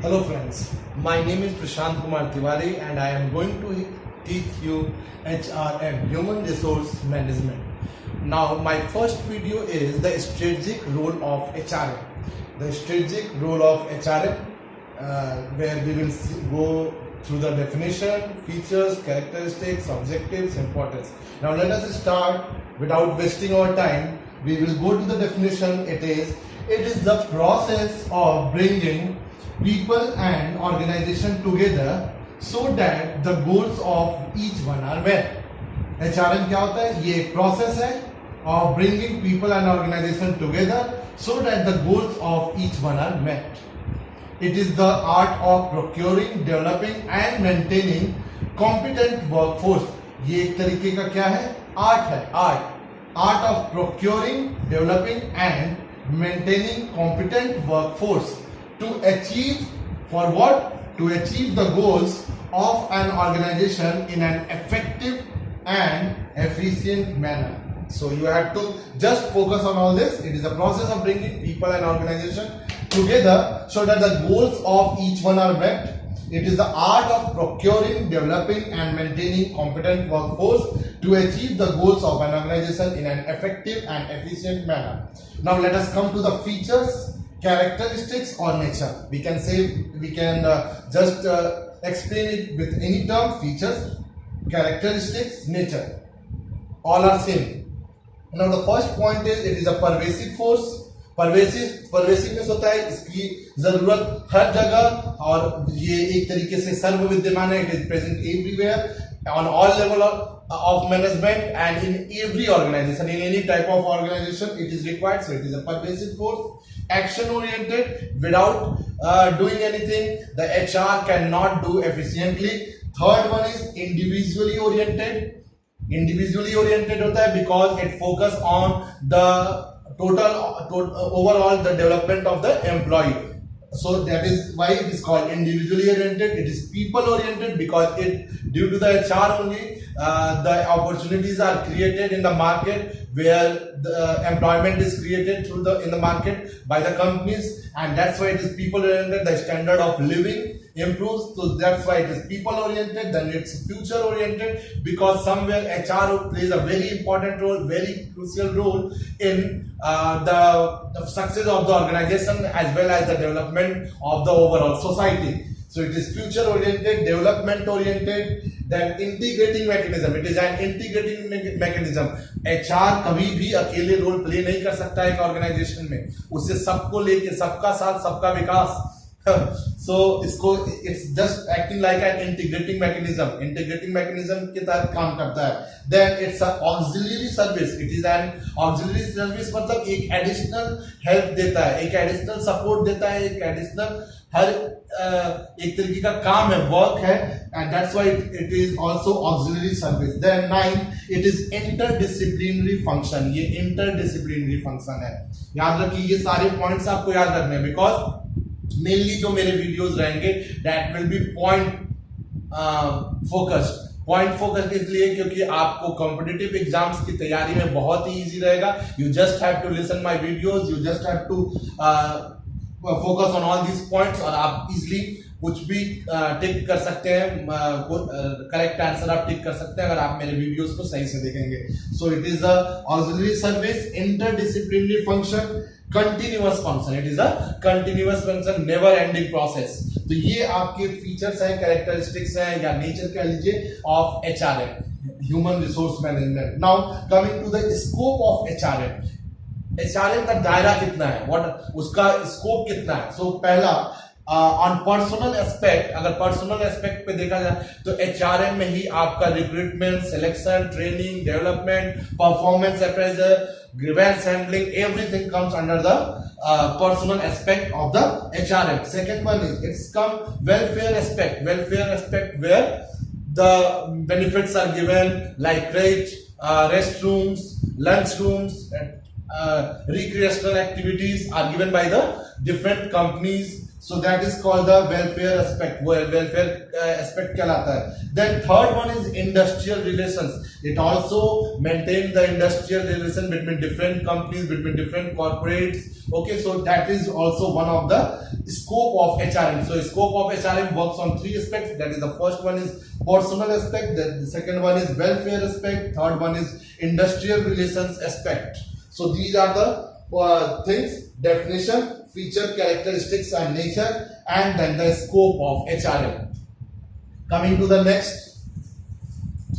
Hello friends, my name is Prashant Kumar Tiwari and I am going to teach you HRM, Human Resource Management. Now my first video is the strategic role of HRM. The strategic role of HRM where we will go through the definition, features, characteristics, objectives, importance. Now let us start without wasting our time. We will go to the definition. It is the process of bringing people and organization together so that the goals of each one are met. HRM क्या होता है? ये एक process है of bringing people and organization together so that the goals of each one are met. It is the art of procuring, developing and maintaining competent workforce. ये एक तरीके का क्या है? Art है. Art of procuring, developing and maintaining competent workforce to achieve for what? To achieve the goals of an organization in an effective and efficient manner. So you have to just focus on all this. It is a process of bringing people and organization together so that the goals of each one are met. It is the art of procuring, developing and maintaining competent workforce to achieve the goals of an organization in an effective and efficient manner. Now let us come to the features, characteristics or nature. We can just explain it with any term. Features, characteristics, nature, all are same. Now the first point is it is a pervasive force. Pervasiveness होता है, इसकी जरूरत हर जगह और ये एक तरीके से सर्व विद्यमान है. It is present everywhere on all level of management and in every organization, in any type of organization it is required. So it is a pervasive force. Action oriented, without doing anything the HR cannot do efficiently. Third one is individually oriented. Individually oriented होता है because it focus on the total overall the development of the employee. So that is why it is called individually oriented. It is people oriented because it due to the HR only the opportunities are created in the market where the employment is created through in the market by the companies, and that's why it is people oriented. The standard of living improves, so that's why it is people oriented. Then it's future oriented because somewhere HR plays a very important role, very crucial role in the success of the organization as well as the development of the overall society. So it is future oriented, development oriented, then integrating mechanism. It is an integrating mechanism. HR कभी भी अकेले role play नहीं कर सकता है एक organisation में, उसे सबको लेके सबका साथ सबका विकास. So इसको it's just acting like an integrating mechanism के तहत काम करता है. Then it's an auxiliary service. It is an auxiliary service मतलब एक additional help देता है, एक additional support देता है, एक additional हर एक तरीके का काम है, वर्क है, and that's why it is also auxiliary service. Then 9, it is interdisciplinary function. ये interdisciplinary function है. याद रखिए ये सारे पॉइंट्स आपको याद रखने हैं because मेनली जो मेरे वीडियोस रहेंगे that will be point focused इसलिए क्योंकि आपको कॉम्पिटिटिव एग्जाम्स की तैयारी में बहुत ही इजी रहेगा. You just have to listen my videos, you just have to focus on all these points और आप इजिली कुछ भी टिक कर सकते हैं, करेक्ट आंसर आप टिक कर सकते हैं अगर आप मेरे वीडियोस को सही से देखेंगे. So it is a auxiliary service, interdisciplinary function, continuous function. It is a continuous function, never ending process. तो ये आपके फीचर्स हैं, कैरेक्टरिस्टिक्स हैं या नेचर कह लीजिए of HRM, human resource management. Now coming to the scope of HRM का दायरा कितना है, व्हाट उसका स्कोप कितना है. सो पहला ऑन पर्सनल एस्पेक्ट, अगर पर्सनल एस्पेक्ट पे देखा जाए तो HRM में ही आपका recruitment, selection, training, development, performance appraisal, grievance handling, everything comes under the personal aspect of the HRM. Second one is it's come welfare aspect where the benefits are given like crèche, restrooms, lunchrooms, recreational activities are given by the different companies So that is called the welfare aspect. Welfare aspect कहलाता है. Then third one is industrial relations. It also maintain the industrial relation between different companies, between different corporates. Okay, so that is also one of the scope of HRM. So scope of HRM works on three aspects. That is, the first one is personal aspect. The second one is welfare aspect. Third one is industrial relations aspect. So these are the things: definition, feature, characteristics and nature, and then the scope of HRM. Coming to the next.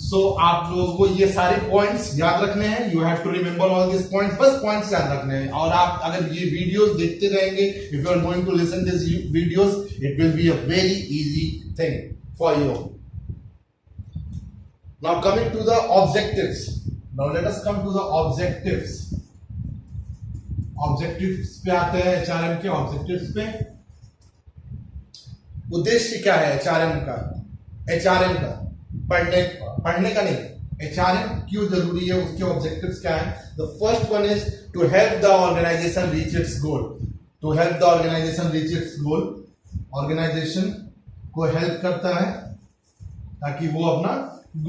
So आप लोगों को ये सारे points याद रखने हैं. You have to remember all these points. बस points याद रखने हैं. और आप अगर ये वीडियोस देखते रहेंगे, if you are going to listen these videos, it will be a very easy thing for you. Now coming to the objectives. Now let us come to the objectives. Objectives पे आते हैं. HRM के objectives पे उद्देश्य क्या है HRM का? HRM का पढ़ने का नहीं, एचआरएम क्यों जरूरी है, उसके ऑब्जेक्टिव्स क्या है? The first one is to help the organization reach its goal. To help the organization reach its goal. Organization को हेल्प करता है ताकि वो अपना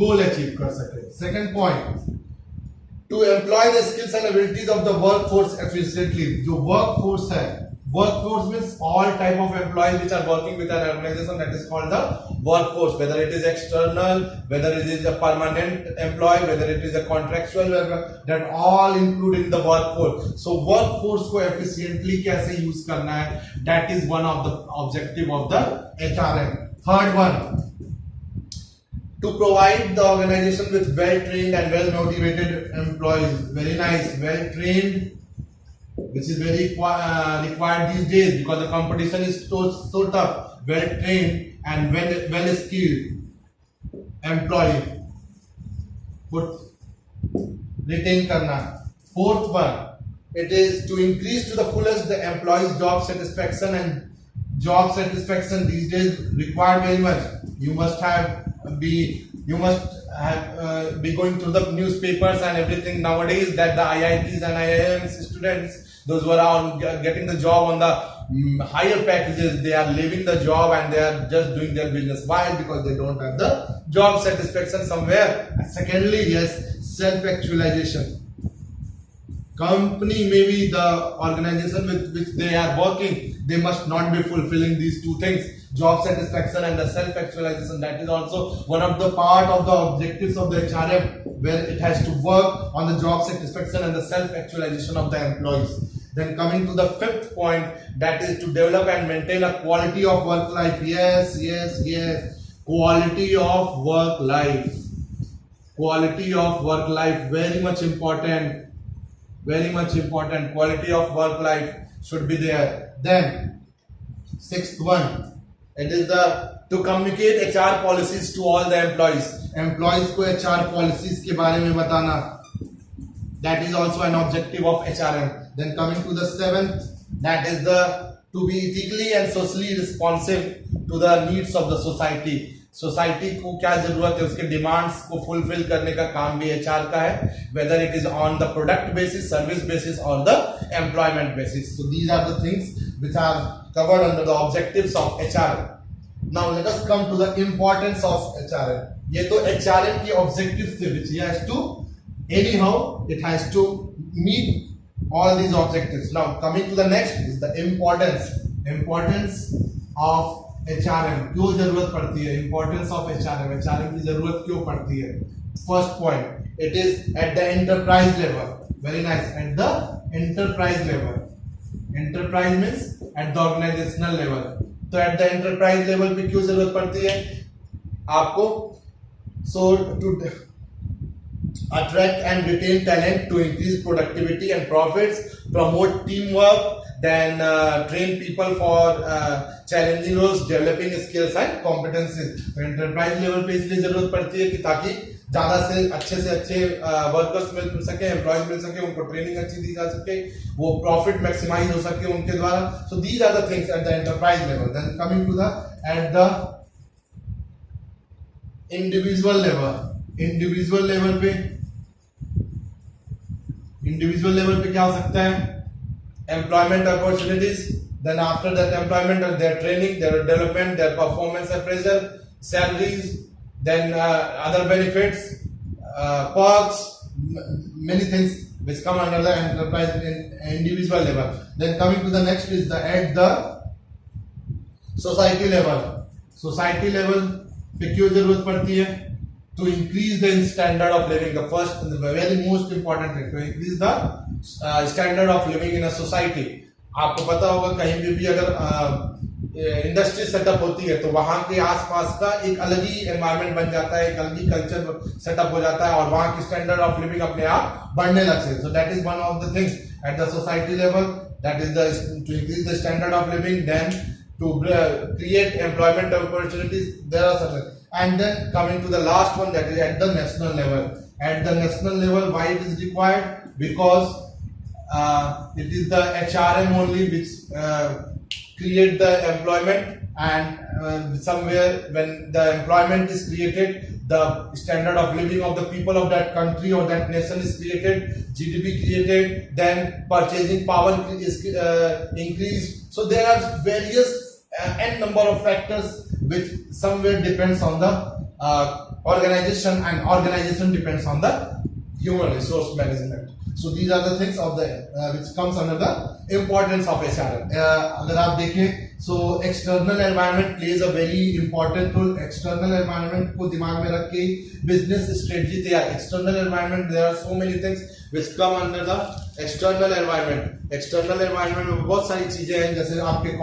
गोल अचीव कर सके. Second point, to employ the skills and abilities of the workforce efficiently. जो workforce है, workforce means all type of employees which are working with an organization, that is called the workforce. Whether it is external, whether it is a permanent employee, whether it is a contractual worker, that all include in the workforce. So workforce को efficiently कैसे use करना है, that is one of the objective of the HRM. Third one, to provide the organization with well-trained and well-motivated employees. Very nice, well-trained, which is very required these days because the competition is so tough. Well-trained and well-skilled employee put retain karna. Fourth one, it is to increase to the fullest the employee's job satisfaction, and job satisfaction these days require very much. You must be going through the newspapers and everything nowadays that the IITs and IIMs students, those who are getting the job on the higher packages, they are leaving the job and they are just doing their business. Why? Because they don't have the job satisfaction somewhere. Secondly, yes, self-actualization. Company, maybe the organization with which they are working, they must not be fulfilling these two things: job satisfaction and the self-actualization. That is also one of the part of the objectives of the HRM, where it has to work on the job satisfaction and the self-actualization of the employees. Then coming to the fifth point, that is to develop and maintain a quality of work life. Yes. Quality of work life. Quality of work life, very much important. Very much important. Quality of work life should be there. Then sixth one, it is to communicate HR policies to all the employees. Employees को HR policies के बारे में बताना. That is also an objective of HRM. Then coming to the seventh, that is to be ethically and socially responsive to the needs of the society. Society को क्या जरूरत है, उसके डिमांड्स को फुलफिल करने का काम भी एचआर का है, whether it is on the product basis, service basis और the employment basis. So these are the things which are covered under the objectives of HRM. Now let us come to the importance of HRM. ये तो HRM की objectives थे which he has to anyhow it has to meet all these objectives. Now coming to the next is the importance of HRM. क्यों जरूरत पड़ती है? Importance of HRM. HRM की जरूरत क्यों पड़ती है? First point, it is at the enterprise level. Very nice. At the enterprise level. Enterprise means at the organizational level. तो at the enterprise level पे क्यों जरूरत पड़ती है आपको? So to attract and retain talent, to increase productivity and profits, promote teamwork, then train people for challenging roles, developing skills and competencies. तो enterprise level पे इसलिए जरूरत पड़ती है कि ताकि ज्यादा से अच्छे वर्कर्स मिल सके, एम्प्लॉयज मिल सके, उनको ट्रेनिंग अच्छी दी जा सके, वो प्रॉफिट मैक्सिमाइज हो सके उनके द्वारा. So these are the things at the enterprise level. Then coming to the at the individual level. Individual level पे क्या हो सकता है? Employment opportunities, then after that employment, their training, their development, their performance appraisal, salaries, then other benefits, perks, many things which come under the enterprise in individual level. Then coming to the next is at the society level. Society level पे क्यों जरूरत पड़ती है? To increase the standard of living. The first and the very most important thing, to increase the standard of living in a society. आपको पता होगा कहीं भी अगर इंडस्ट्री सेटअप होती है तो वहां के आसपास का एक अलग ही एनवायरनमेंट बन जाता है, एक अलग ही कल्चर सेटअप हो जाता है और वहां की स्टैंडर्ड ऑफ लिविंग अपने आप बढ़ने लगते हैं. So that is one of the things at the society level, that is the to increase the standard of living. Then to create employment opportunities, there are certain. And then coming to the last one, that is at the national level. At the national level, why it is required? Because it is the HRM only which create the employment, and somewhere when the employment is created, the standard of living of the people of that country or that nation is created, GDP created, then purchasing power is increased. So there are various n number of factors which somewhere depends on the organization, and organization depends on the human resource management. So these are the things of the which comes under the importance of HRM. अगर आप देखें, so external environment plays a very important role. External environment को दिमाग में रख के business strategy तैयार. External environment, there are so many things which come under the external environment. External environment में बहुत सारी चीजें हैं, जैसे आपके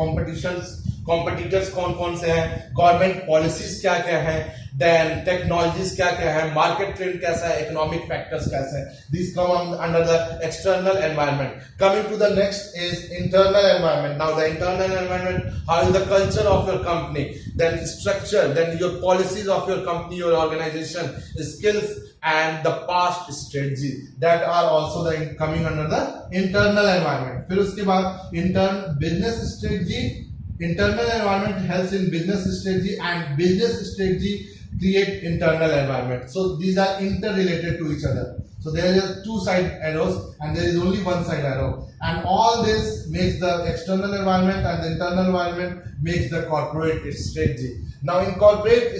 competitors कौन कौन से हैं, गवर्नमेंट पॉलिसीज क्या क्या हैं, देन टेक्नोलॉजीज क्या क्या है, मार्केट ट्रेंड कैसा है, इकोनॉमिक फैक्टर्स कैसे हैं. This come under the external environment. Coming to the next is internal environment. Now the internal environment, how is the culture of your company, then structure, then your policies of your company, your organization, skills and the past strategy, that are also the coming under the internal environment. फिर उसके बाद business strategy. Internal environment helps in business strategy, and business strategy create internal environment. So these are interrelated to each other. So there are two side arrows and there is only one side arrow, and all this makes the external environment, and the internal environment makes the corporate strategy. Now in corporate,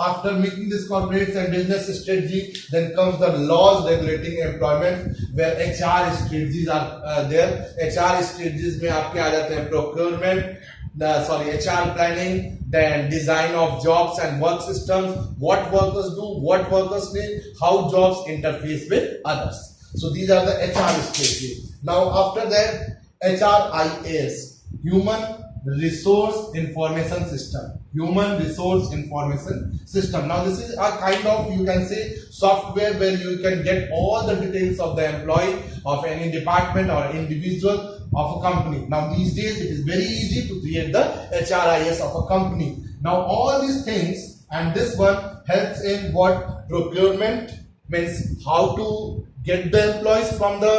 after making this corporate and business strategy, then comes the laws regulating employment, where HR strategies are there. HR strategies में आपके आ जाते हैं procurement, HR planning, then design of jobs and work systems, what workers do, what workers need, how jobs interface with others. So these are the HR strategies. Now after that, HRIS, Human Resource Information System. Human Resource Information System. Now this is a kind of, you can say, software where you can get all the details of the employee of any department or individual of a company. Now these days it is very easy to create the HRIS of a company. Now all these things, and this one helps in what? Procurement, means how to get the employees from the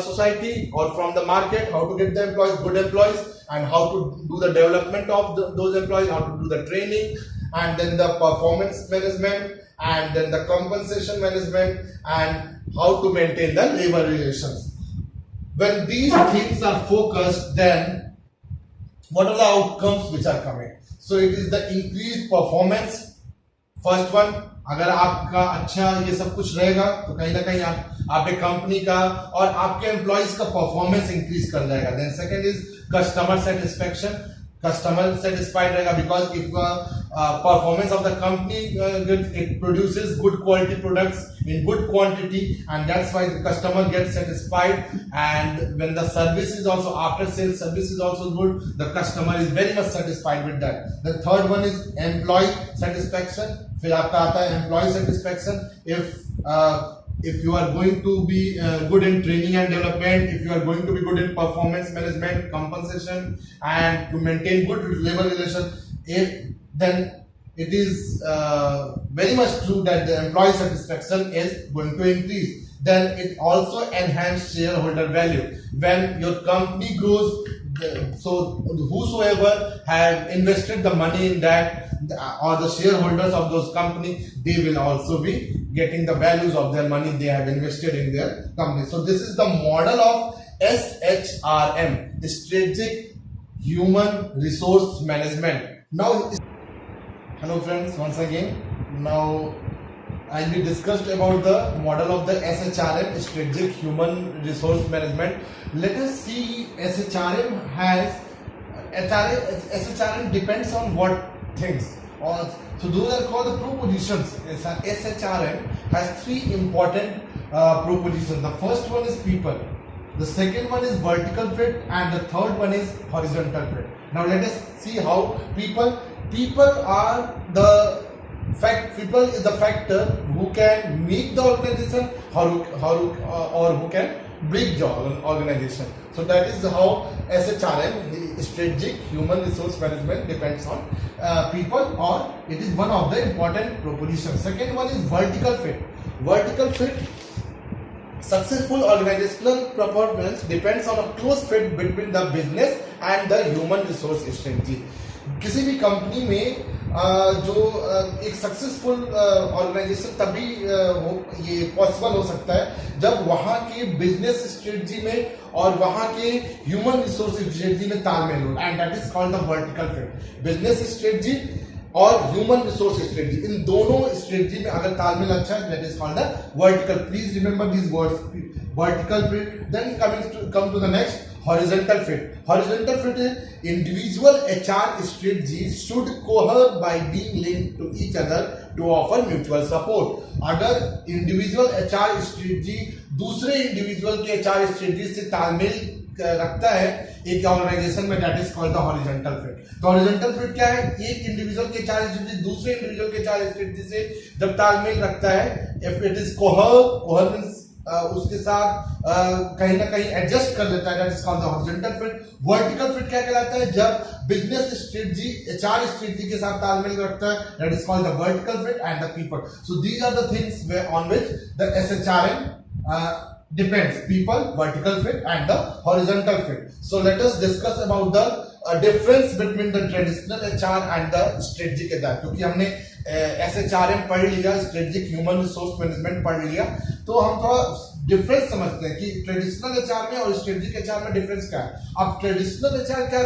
society or from the market, how to get the employees, good employees, and how to do the development of those employees, how to do the training, and then the performance management, and then the compensation management, and how to maintain the labor relations. When these things are focused, then what are the outcomes which are coming? So it is the increased performance. First one, अगर आपका अच्छा ये सब कुछ रहेगा तो कहीं ना कहीं आपके कंपनी का और आपके एम्प्लॉइज का परफॉर्मेंस इंक्रीज कर जाएगा. Then second is customer satisfaction. Customer satisfied रहेगा because if performance of the company it produces good quality products in good quantity, and that's why the customer gets satisfied. And when the service is also, after sales service is also good, the customer is very much satisfied with that. The third one is employee satisfaction. फिर आपका आता है employee satisfaction. If you are going to be good in training and development, if you are going to be good in performance management, compensation, and to maintain good labor relations, then it is very much true that the employee satisfaction is going to increase. Then it also enhances shareholder value. When your company grows, so whosoever have invested the money in that, or the shareholders of those companies, they will also be getting the values of their money they have invested in their company. So this is the model of SHRM, strategic human resource management. Now, hello friends, once again. Now, as we discussed about the model of the SHRM, Strategic Human Resource Management. Let us see SHRM has SHRM depends on what things. So those are called the propositions. SHRM has three important propositions. The first one is people, the second one is vertical fit, and the third one is horizontal fit. Now let us see how people are the people is the factor who can make the organization or who can break the organization. So that is how SHRM, Strategic Human Resource Management, depends on people, or it is one of the important propositions. Second one is vertical fit. Vertical fit, successful organizational performance depends on a close fit between the business and the human resource strategy. किसी भी company में जो एक successful organisation तभी ये possible हो सकता है जब वहाँ के बिजनेस स्ट्रेटजी में और वहाँ के ह्यूमन रिसोर्स स्ट्रेटजी में तालमेल हो, and that is called the vertical fit. Business strategy और ह्यूमन रिसोर्स स्ट्रेटजी, इन दोनों स्ट्रेटजी में अगर तालमेल अच्छा है, that is called the vertical. Please remember this words, vertical fit. Then come to the next, horizontal fit. Horizontal fit is individual HR strategies should cohere by being linked to each other to offer mutual support. अगर individual HR strategy दूसरे individual के HR strategy से तालमेल रखता है एक organisation में, that is called the horizontal fit. तो हॉरिजॉन्टल फिट क्या है? एक इंडिविजुअल के HR strategy दूसरे इंडिविजुअल के HR strategy से जब तालमेल रखता है, इफ इट इज कोहर मींस उसके साथ कहीं ना कहीं एडजस्ट कर लेता है, that is called the horizontal fit. Vertical fit क्या कहलाता है? जब बिजनेस स्ट्रेटजी एचआर स्ट्रेटजी के साथ तालमेल रखता है, that is called the vertical fit and the people. So these are the things on which the SHRM depends: people, vertical fit and the horizontal fit. So let us discuss about the difference between the traditional HR and the strategic HR. क्योंकि हमने SHRM पढ़ लिया, strategic human resource management पढ़ लिया, तो हम थोड़ा difference समझते हैं कि ट्रेडिशनल एचआर में और स्ट्रेटेजिक एचआर में डिफरेंस क्या है. अब ट्रेडिशनल एचआर क्या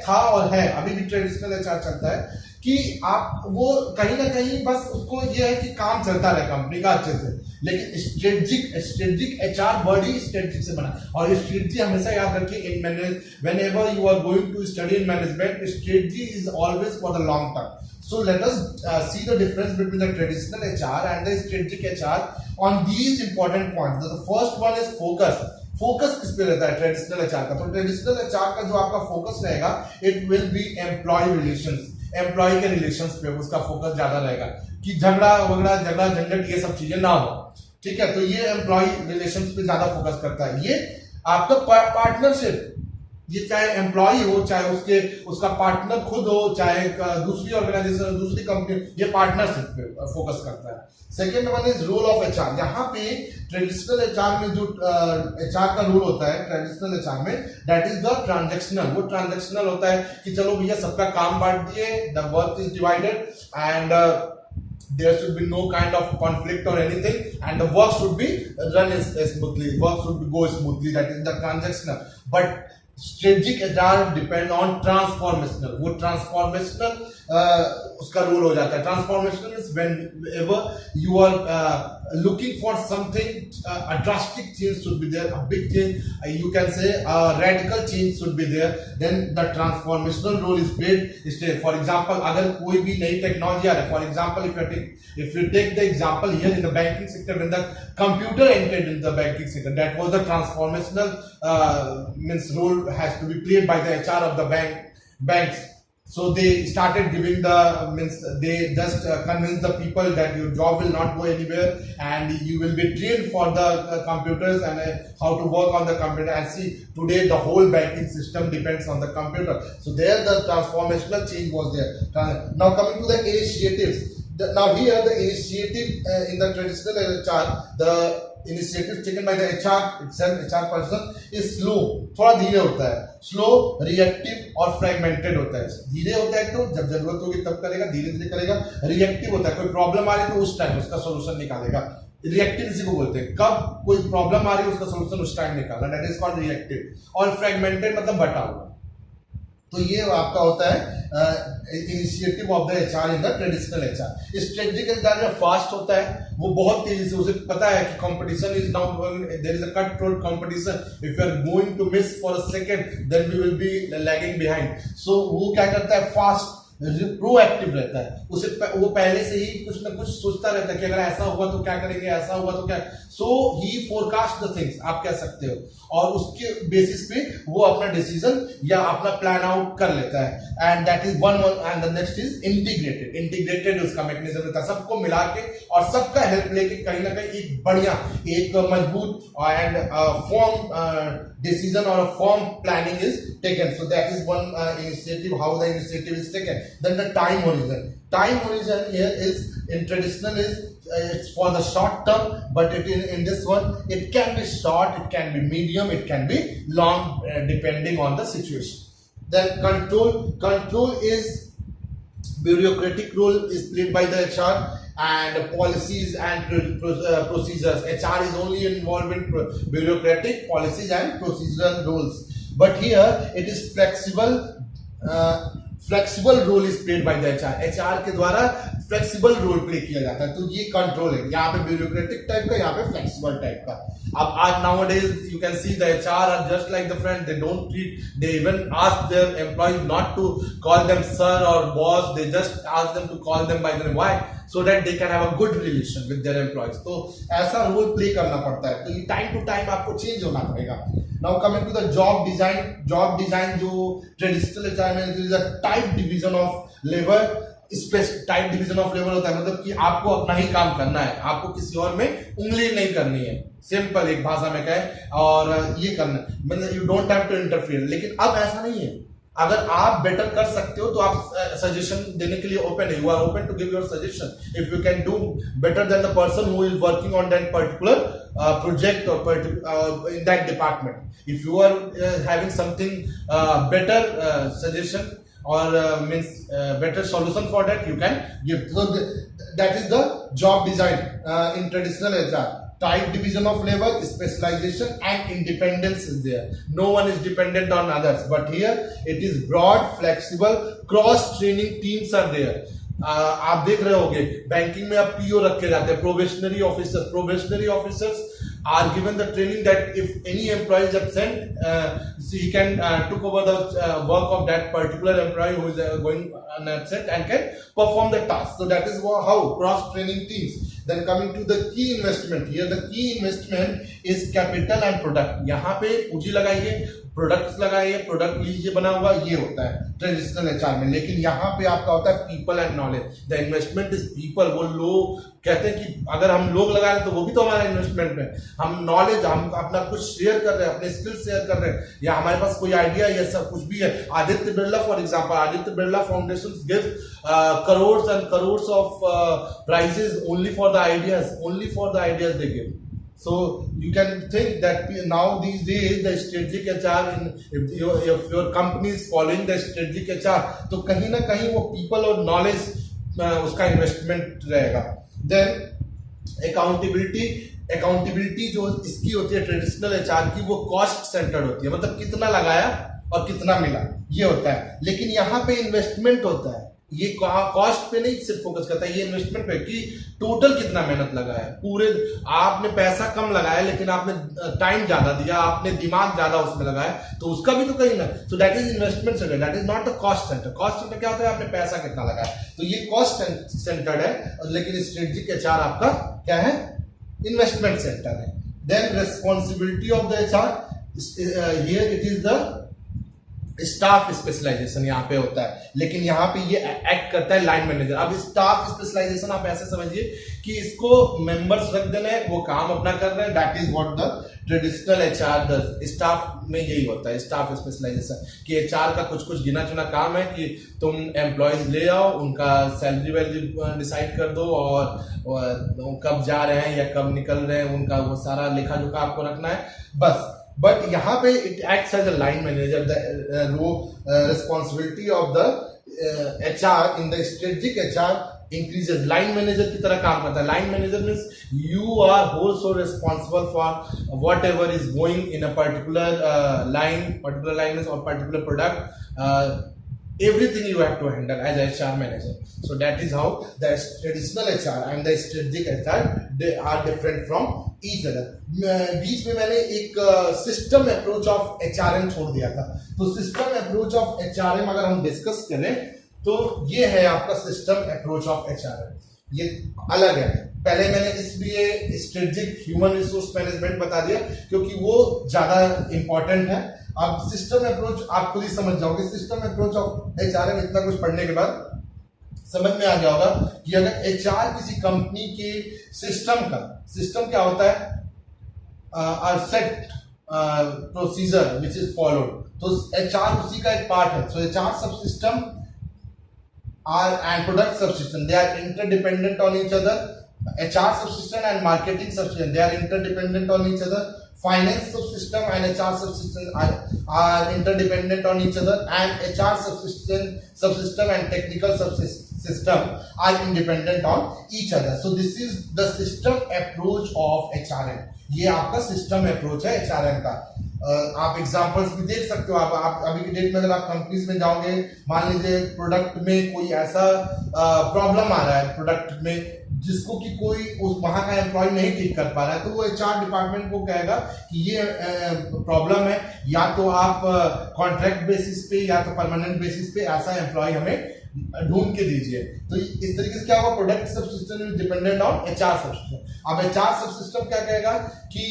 था और है, अभी भी ट्रेडिशनल एचआर चलता है कि आप वो कहीं ना कहीं बस उसको ये है कि काम चलता रहे कंपनी का अच्छे से, लेकिन स्ट्रेटेजिक एचआर वर्ड ही स्ट्रेटेजिक से बना. और स्ट्रेटजी हमेशा याद रखिए, in whenever you are going to study in management, strategy is always for the long term. So let us see the difference between the traditional HR and the strategic HR on these important points. The first one is focus. Focus किस पे रहता है traditional HR का? तो traditional HR का जो आपका focus रहेगा, it will be employee relations. Employee के रिलेशंस पे उसका फोकस ज्यादा रहेगा कि झगड़ा झंझट ये सब चीजें ना हो. ठीक है, तो ये एम्प्लॉय रिलेशंस पे ज्यादा फोकस करता है. ये आपका पार्टनरशिप, ये चाहे एम्प्लॉय हो, चाहे उसका पार्टनर खुद हो, चाहे दूसरी ऑर्गेनाइजेशन, दूसरी कंपनी, ये पार्टनरशिप पे फोकस करता है. Second one is role of HR. यहाँ पे ट्रेडिशनल एचआर में जो एचआर का रोल होता है ट्रेडिशनल एचआर में, दैट इज द ट्रांजैक्शनल. वो ट्रांजैक्शनल होता है कि चलो भैया सबका काम बांट दिए, the work is divided and there should be no kind of conflict or anything, and the work should be run smoothly, work should go smoothly. That is the transactional. But strategic HR depend on transformational. वो transformational उसका role हो जाता है. Transformational is whenever you are looking for something, a drastic change should be there, a big change, you can say a radical change should be there, then the transformational role is played. For example, अगर कोई भी नई technology आ रहा है, for example, if you take the example here in the banking sector, when the computer entered in the banking sector, that was the transformational means role has to be played by the HR of the banks. So they started giving they just convinced the people that your job will not go anywhere and you will be trained for the computers and how to work on the computer. And see, today the whole banking system depends on the computer. So there the transformational change was there. Now coming to the initiatives. Now here the initiative in the traditional HR, the initiative taken by the HR itself, HR person is slow, थोड़ा धीरे होता है. Slow, reactive और fragmented होता है. धीरे होता है तो जब जरूरत होगी तब करेगा, धीरे धीरे करेगा. रिएक्टिव होता है, कोई प्रॉब्लम आ रही है तो उस टाइम उसका सोल्यूशन निकालेगा. रिएक्टिव इसी को बोलते हैं, कब कोई प्रॉब्लम आ रही है उसका सोल्यूशन उस टाइम निकालना, दैट इज कॉल्ड रिएक्टिव. और फ्रेगमेंटेड मतलब बटा हुआ. तो ये आपका होता है initiative of the HR in the traditional HR. Strategic HR में फास्ट होता है, वो बहुत तेजी से, उसे पता है कि competition is now, there is a cut throat competition, if you are going to miss for a second then we will be lagging behind. So वो क्या करता है, फास्ट प्रोएक्टिव रहता है, उसे वो पहले से ही कुछ ना कुछ सोचता रहता है कि अगर ऐसा हुआ तो क्या करेंगे, ऐसा हुआ तो क्या, सो ही फोरकास्ट द थिंग्स, आप कह सकते हो, और उसके बेसिस पे वो अपना डिसीजन या अपना प्लान आउट कर लेता है। And that is one and the next is integrated. Integrated उसका मैकेनिज्म रहता है, सबको मिला के और सबका हेल्प लेके कहीं ना कहीं एक बढ़िया, एक मजबूत and form decision or a firm planning is taken. So that is one initiative, how the initiative is taken. Then the time horizon. Time horizon here is in traditional is it's for the short term, but in this one it can be short, it can be medium, it can be long, depending on the situation. Then control is bureaucratic role is played by the HR, and policies and procedures. HR is only involved in bureaucratic policies and procedural rules, but here it is flexible. Flexible role is played by the HR. HR के द्वारा flexible role play किया जाता है, तो ये control है, यहाँ पे ब्यूरोक्रेटिक टाइप का, यहाँ पे फ्लेक्सिबल टाइप का। अब आज nowadays you can see the HR are just like the friend, they don't treat, they even ask their employees not to call them sir or boss, they just ask them to call them by their name. Why? So that they can have a good relation with their employees. तो ऐसा role play करना पड़ता है, तो ये time to time आपको change होना पड़ेगा। Now coming to the job design. Job design जो ट्रेडिशनल एचआर में is a type division of labour. Type division of labour होता है, मतलब कि आपको अपना ही काम करना है, आपको किसी और में उंगली नहीं करनी है, सिंपल एक भाषा में कहें, और ये करना, मतलब you don't have to interfere. लेकिन अब ऐसा नहीं है, अगर आप बेटर कर सकते हो तो आप सजेशन देने के लिए ओपन है, you are open to give your suggestion if you can do better than the person who is working on that particular project or in that department. If you are having something better suggestion or means better solution for that, you can give. So that is the job design in traditional HR. Type division of labor, specialization and independence is there. No one is dependent on others, but here it is broad, flexible, cross training teams are there. आप देख रहे होंगे banking में अब PO रखे जाते हैं, probationary officers are given the training that if any employee is absent, he can took over the work of that particular employee who is going absent and can perform the task. So that is how cross training teams. Then coming to the key investment, here the key investment is capital and product. यहाँ पे पूंजी लगाइए, products लगाइए, product लीजिए बना हुआ, ये होता है ट्रेडिशनल एचआर में। लेकिन यहाँ पे आपका होता है people and knowledge. The investment is people. वो लोग कहते हैं कि अगर हम लोग लगा रहे हैं तो वो भी तो हमारा इन्वेस्टमेंट है। हम नॉलेज, हम अपना कुछ शेयर कर रहे हैं, अपने स्किल शेयर कर रहे हैं, या हमारे पास कोई आइडिया या सब कुछ भी है। Aditya Birla for example, Aditya Birla foundation give crores and crores of prizes only for the ideas they give. So you can think that now these days the strategic HR, if your company is following the strategic HR, तो कहीं ना कहीं वो people और knowledge उसका investment रहेगा। Then accountability जो इसकी होती है ट्रेडिशनल HR की, वो cost centered होती है, मतलब कितना लगाया और कितना मिला ये होता है। लेकिन यहाँ पे इन्वेस्टमेंट होता है, ये कॉस्ट पे नहीं सिर्फ फोकस करता है, ये इन्वेस्टमेंट पे कि टोटल कितना मेहनत लगाया है। पूरे आपने पैसा कम लगाया लेकिन आपने टाइम ज्यादा दिया, आपने दिमाग ज्यादा उसमें लगाया, तो उसका भी तो कहीं ना। सो that is investment centre, that is not the cost centre. Cost centre क्या होता है, आपने पैसा कितना लगाया, तो ये कॉस्ट सेंटर्ड है। लेकिन स्ट्रेटेजिक एचआर आपका क्या है, इन्वेस्टमेंट सेंटर है। Then responsibility of the HR, here it is the staff specialization यहाँ पे होता है, लेकिन यहाँ पे ये एक्ट करता है लाइन मैनेजर। अब स्टाफ स्पेशलाइजेशन आप ऐसे समझिए कि इसको मेंबर्स रख देना है, वो काम अपना कर रहे हैं, that is what the traditional HR does. Staff में यही होता है स्टाफ स्पेशलाइजेशन, कि एचआर का कुछ कुछ गिना चुना काम है कि तुम एम्प्लॉयज ले आओ, उनका सैलरी वैल्यू डिसाइड कर दो, और कब जा रहे हैं या कब निकल रहे हैं, उनका वो सारा लेखा जोखा आपको रखना है बस। But यहाँ पे it acts as a line manager, the role responsibility of the HR in the strategic HR increases. Line manager की तरह काम करता है. Line manager means you are also responsible for whatever is going in a particular line means or particular product. Everything you have to handle as a HR manager. So that is how the traditional HR and the strategic HR, they are different from each other. बीच में मैंने एक system approach of HRM छोड़ दिया था. तो system approach of HRM अगर हम discuss करें तो ये है आपका सिस्टम अप्रोच ऑफ HRM. ये अलग है. पहले मैंने इसलिए स्ट्रेटेजिक ह्यूमन रिसोर्स मैनेजमेंट बता दिया क्योंकि वो ज्यादा इंपॉर्टेंट है. अब सिस्टम अप्रोच आप खुद ही समझ जाओगे. सिस्टम अप्रोच ऑफ एचआरएम इतना कुछ पढ़ने के बाद समझ में आ गया होगा कि अगर एचआर किसी कंपनी के सिस्टम क्या होता है, set procedure which is followed. तो एचआर उसी का एक पार्ट है. सो HR sub system and product subsystem, they are interdependent on each other. HR subsystem and marketing subsystem, they are interdependent on each other. Finance subsystem and HR subsystem are interdependent on each other, and HR subsystem and technical subsystem are independent on each other. So this is the system approach of HRM. ये आपका system approach है HRM का. आप examples भी देख सकते हो. आप अभी की डेट में अगर आप कंपनीज में जाओगे, मान लीजिए प्रोडक्ट में कोई ऐसा प्रॉब्लम आ रहा है प्रोडक्ट में जिसको कि कोई उस वहां का एम्प्लॉय नहीं ठीक कर पा रहा है, तो वो एचआर डिपार्टमेंट को कहेगा कि ये प्रॉब्लम है, या तो आप कॉन्ट्रैक्ट बेसिस पे या तो परमानेंट बेसिस पे ऐसा एम्प्लॉय हमें ढूंढ के दीजिए. तो इस तरीके से क्या होगा, product subsystem is dependent on HR subsystem. अब एचआर सबसिस्टम क्या कहेगा कि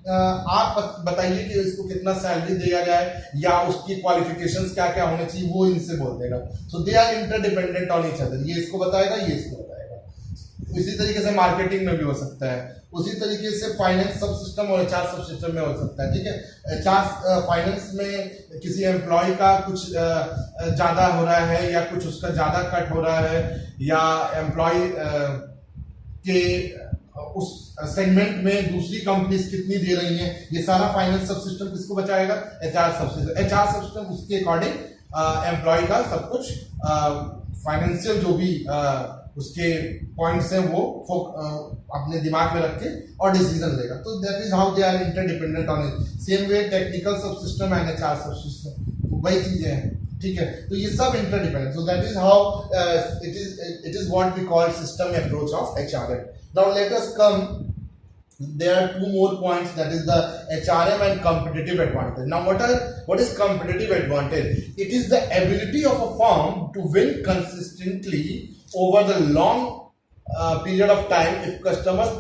आप बताइए कि इसको कितना सैलरी दिया जाए या उसकी क्वालिफिकेशंस क्या क्या होने चाहिए, वो इनसे बोल देगा. So they are interdependent on each other. ये इसको बताएगा, ये इसको बताएगा. इसी तरीके से मार्केटिंग में भी हो सकता है. उसी तरीके से फाइनेंस सब सिस्टम और एचआर सब सिस्टम में हो सकता है. ठीक है, एचआर फाइनेंस में किसी एम्प्लॉय का कुछ ज्यादा हो रहा है या कुछ उसका ज्यादा कट हो रहा है, या एम्प्लॉय के उस सेगमेंट में दूसरी कंपनीज कितनी दे रही हैं, ये सारा फाइनेंस सब सिस्टम किसको बचाएगा, HR sub system. HR sub system उसके अकॉर्डिंग एम्प्लॉय का सब कुछ फाइनेंशियल जो भी उसके पॉइंट्स हैं वो अपने दिमाग में रख के और डिसीजन लेगा. तो that is how they are interdependent on it. Same way technical sub system and HR sub system वही चीजें हैं. ठीक है, तो ये सब interdependent. So that is how it is what we call system approach of HRM. Now let us come, there are two more points, that is the HRM and competitive advantage. Now what is competitive advantage? It is the ability of a firm to win consistently over the long period of time if customers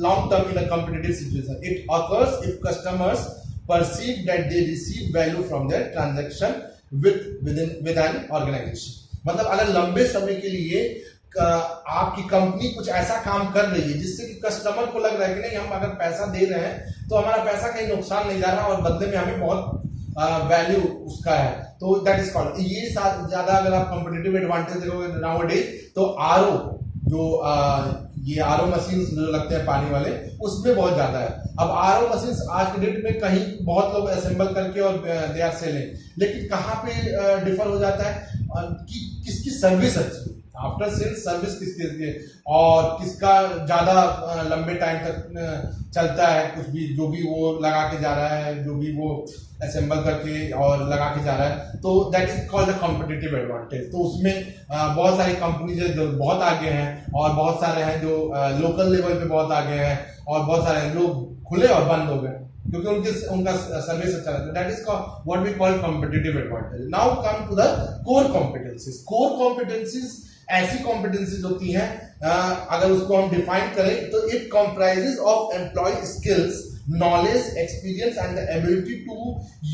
long term in a competitive situation. It occurs if customers perceive that they receive value from their transaction with an organization. मतलब अगर लंबे समय के लिए आपकी company कुछ ऐसा काम कर रही है जिससे कि कस्टमर को लग रहा है कि नहीं, हम अगर पैसा दे रहे हैं तो हमारा पैसा कहीं नुकसान नहीं जा रहा और बदले में हमें बहुत वैल्यू उसका है, तो दैट इज कॉल्ड. ये ज्यादा अगर आप कंपटीटिव एडवांटेज देखोगे नाउअडेज, तो आरओ जो ये आरओ मशीन जो लगते हैं पानी वाले, उसमें बहुत ज्यादा है. अब आरओ मशीन आज के डेट में कहीं बहुत लोग असेंबल करके और दे आर सेलिंग, लेकिन कहाँ पे डिफर हो जाता है कि किसकी सर्विस अच्छी, आफ्टर सेल्स सर्विस किसके और किसका ज्यादा लंबे टाइम तक चलता है, कुछ भी जो भी वो लगा के जा रहा है, जो भी वो असेंबल करके और लगा के जा रहा है, तो that is called the competitive advantage. तो उसमें बहुत सारी कंपनीज जो बहुत आगे हैं और बहुत सारे हैं जो लोकल लेवल पे बहुत आगे हैं और बहुत सारे लोग खुले और बंद हो गए क्योंकि उनका सर्विस अच्छा रहता है. That is what we call competitive advantage. Now come to the core competencies. Core competencies ऐसी कॉम्पिटेंसीज होती हैं, अगर उसको हम डिफाइन करें तो it comprises of employee skills, knowledge, experience and the ability to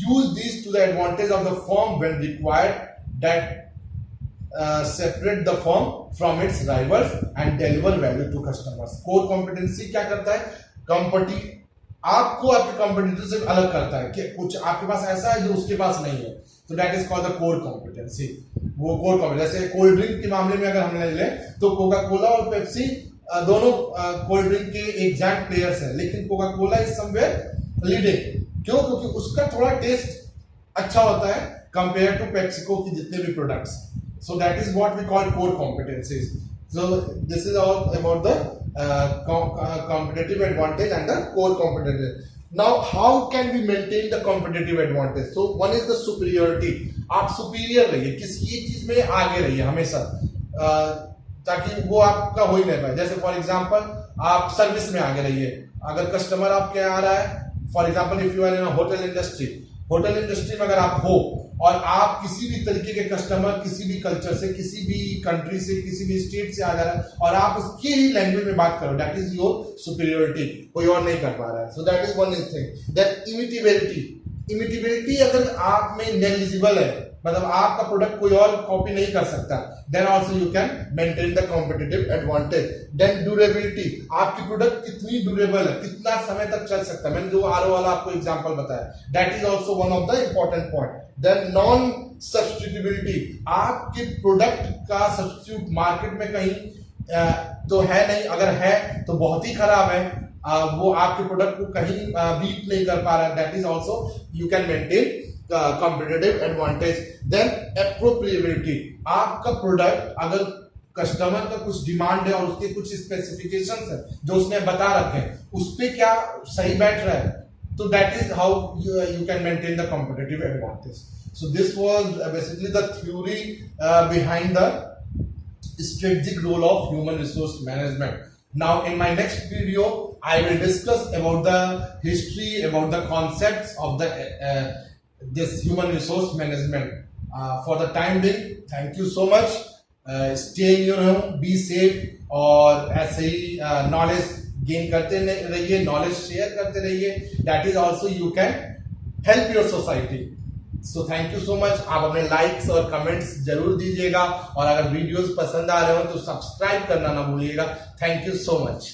use these to the advantage of the firm when required, that separate the firm from its rivals and deliver value to customers. Core competency क्या करता है, आपको आपके competitor से अलग करता है कि कुछ आपके पास ऐसा है जो उसके पास नहीं है. तो that is called the core competency. वो कोर कॉम्पिटेंसी, जैसे कोल्ड ड्रिंक के मामले में अगर हम ले लें तो कोका कोला और पेप्सी दोनों कोल्ड ड्रिंक के एग्जैक्ट प्लेयर्स हैं, लेकिन Coca Cola is somewhere leading. क्यों? क्योंकि उसका थोड़ा टेस्ट अच्छा होता है कंपेयर टू पेप्सिको की जितने भी products. So that is what we call core competencies. So this is all about the competitive advantage and the core competitive. Now how can we maintain the competitive advantage? So one is the superiority. आप superior रहिए, किसी एक चीज में आगे रहिए हमेशा, ताकि वो आपका हो ही नहीं पाए. जैसे फॉर एग्जांपल आप सर्विस में आगे रहिए. अगर कस्टमर आपके यहाँ आ रहा है, for example if you are in hotel industry में अगर आप हो और आप किसी भी तरीके के कस्टमर किसी भी कल्चर से, किसी भी कंट्री से, किसी भी स्टेट से आ जा रहा है और आप उसकी ही लैंग्वेज में बात करो, दैट इज योर सुपीरियोरिटी. कोई और नहीं कर पा रहा है. So that is one thing. That imitability अगर आप में नेग्लिजिबल है, मतलब आपका प्रोडक्ट कोई और कॉपी नहीं कर सकता, then also you can maintain the competitive advantage. Then durability, आपकी प्रोडक्ट कितनी ड्यूरेबल है, कितना समय तक चल सकता है. मैंने जो आरओ वाला आपको एग्जांपल बताया, that is also one of the important point. Then non substitutability, आपके प्रोडक्ट का सब्स्टिट्यूट मार्केट में कहीं तो है नहीं, अगर है तो बहुत ही खराब है, वो आपके प्रोडक्ट को कहीं बीट नहीं कर पा रहा है. That is also you can maintain competitive advantage. Then appropriability, आपका प्रोडक्ट अगर कस्टमर का कुछ डिमांड है और उसके कुछ स्पेसिफिकेशंस है जो उसने बता रखे हैं, उस पे क्या सही बैठ रहा है, तो that is how you can maintain the competitive advantage. So this was basically the theory behind the strategic role of human resource management. Now in my next video I will discuss about the history, about the concepts of the this human resource management. For the time being, thank you so much. Stay in your home, be safe, और ऐसे ही knowledge gain करते रहिए, knowledge share करते रहिए. That is also you can help your society. So thank you so much. आप अपने likes और comments जरूर दीजिएगा, और अगर videos पसंद आ रहे हो तो subscribe करना ना भूलिएगा. Thank you so much.